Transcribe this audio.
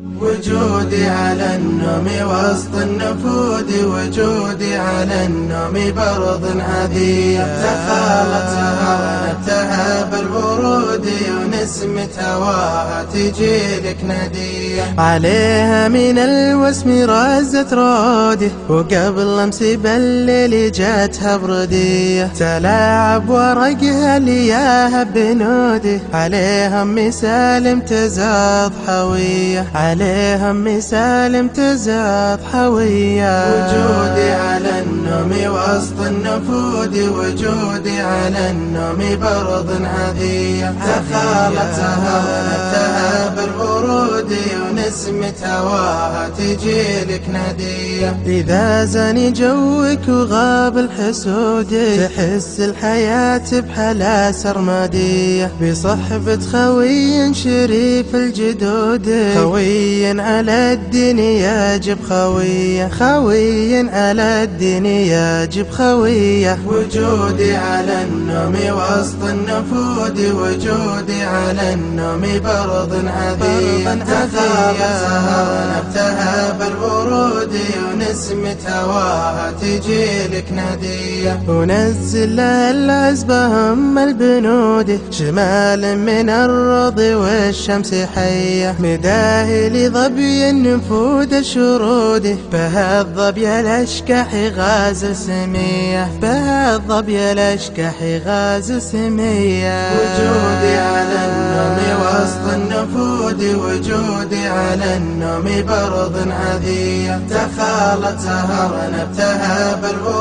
وجودي على النوم وسط النفود، وجودي على النوم برض هدية. تخالت سهرتها بالورود، ونسمة هواها تجيلك ندية. عليها من الوسم رزت رودي، وقبل امس بالليل جاتها بردية. تلاعب ورقها لياها بنودي، عليها ام سالم تزاد حوية، عليها ام سالم تزاد حوية. وجودي على النوم وسط النفود، وجودي على النوم برض هدية. تخالت سهرتها بالورود، ونسمة هواها تجيلك ندية. إذا زاني جوك وغاب الحسود، تحس الحياة بحلا سرمدية. بصحبة خوي شريف الجدود، خوي على الدين يجب خوية، خوي على الدين يجب خوية. وجودي على النوم وسط النفود، وجودي على النوم برض هدية. تخالت سهرتها بالورود، ونسمة هواها تجيلك ندية. ونزل لها العزبة هم البنود، شمال من الرض والشمس حية. مداه لظبي النفود الشرود، بها الظبي الاشكح غاز سمية، بها الظبي الاشكح غاز سمية. وجودي على النوم وسط النفود، وجودي على النوم برض هدية. تخالت سهرتها بالورود.